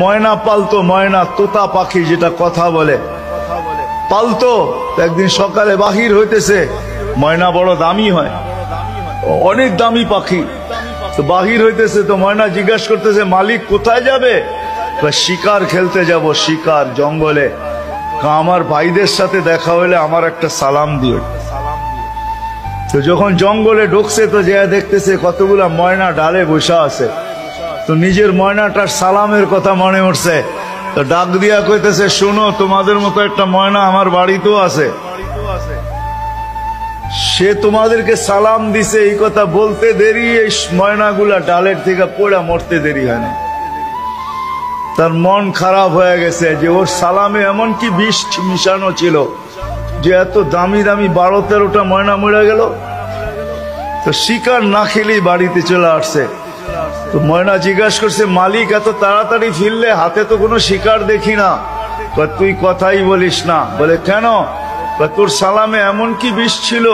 ময়না পালতো, ময়না তোতা পাখি যেটা কথা বলে পালতো। একদিন সকালে বাহির হইতেছে, ময়না বড় দামি হয়, অনেক দামি পাখি। তো বাহির হইতেছে, তো ময়না জিজ্ঞাসা করতেছে মালিক কোথায় যাবে? শিকার খেলতে যাব, শিকার জঙ্গলে। আমার ভাইদের সাথে দেখা হইলে আমার একটা সালাম দিও। তো যখন জঙ্গলে ঢুকছে তো যে দেখতেছে কতগুলা ময়না ডালে বসা আছে। তো নিজের ময়নাটার সালামের কথা মনে উঠছে, তো ডাক দিয়া কইতেছে শোনো, তোমাদের মতো একটা ময়না আমার বাড়িতেও আছে, সে তোমাদেরকে সালাম দিছে। এই কথা বলতে দেরি এই ময়নাগুলা ডালের থেকে পড়া মরতে দেরি হয় না। তার মন খারাপ হয়ে গেছে যে ওর সালামে এমন কি বিষ মিশানো ছিল যে এত দামি দামি 12-13টা ময়না মরে গেল। তো শিকার না খেলেই বাড়িতে চলে আসছে। তো ময়না জিজ্ঞাসা করছে মালিক এত তাড়াতাড়ি ফিরলে, হাতে তো কোনো শিকার দেখি না। তুই কথাই বলিস না। বলে কেন? তোর সালামে এমন কি বিষ ছিল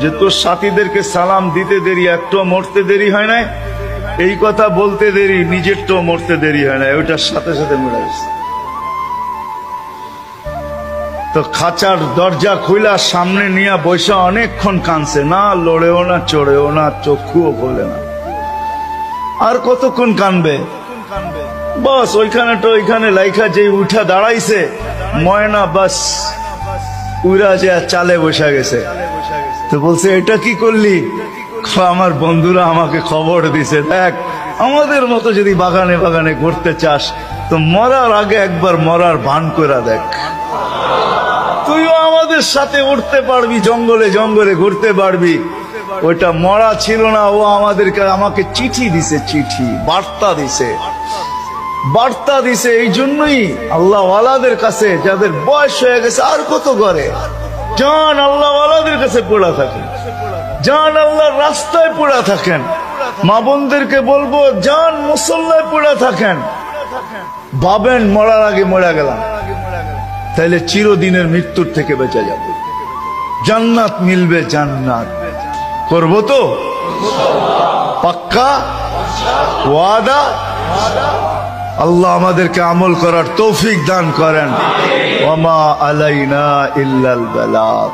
যে তোর সাথীদেরকে সালাম দিতে দেরি, একটু মরতে দেরি হয় না। এই কথা বলতে দেরি, নিজের তো মরতে দেরি হয় না, ওইটার সাথে সাথে মরে গেছে। তো খাঁচার দরজা খুইলা সামনে নিয়ে বৈশা অনেকক্ষণ কাঁদছে, না লড়েও না চড়েও না, চক্ষুও খোলে না। আর কতক্ষণ কানবে? বাস ওইখানে তো ওইখানে লাইখা যে উঠা দাঁড়াইছে ময়না, বাস উড়া যে চালে বসা গেছে। তো বলছে এটা কি করলি? আমার বন্ধুরা আমাকে খবর দিছে, দেখ আমাদের মতো যদি বাগানে বাগানে ঘুরতে চাস তো মরার আগে একবার মরার ভান করে দেখ, তুইও আমাদের সাথে উঠতে পারবি, জঙ্গলে জঙ্গলে ঘুরতে পারবি। ওইটা মরা ছিল না, ও আমাকে চিঠি দিছে, চিঠি বার্তা দিছে। এই জন্যই আল্লাহ ওয়ালাদের কাছে যাদের বয়স হয়ে গেছে আর কত করে জান আল্লাহ ওয়ালাদের কাছে পড়া থাকেন, জান আল্লাহর রাস্তায় পড়া থাকেন। মা বোনদেরকে বলবো জান মুসল্লায় পড়া থাকেন। ভাবেন মরার আগে মরা গেলাম, তাইলে চিরদিনের মৃত্যুর থেকে বেঁচে যাব, জান্নাত মিলবে। জান্নাত করবো তো পাক্কা ওয়াদা? আল্লাহ আমাদেরকে আমল করার তৌফিক দান করেন। ওয়া মা আলাইনা ইল্লাল বালাগ।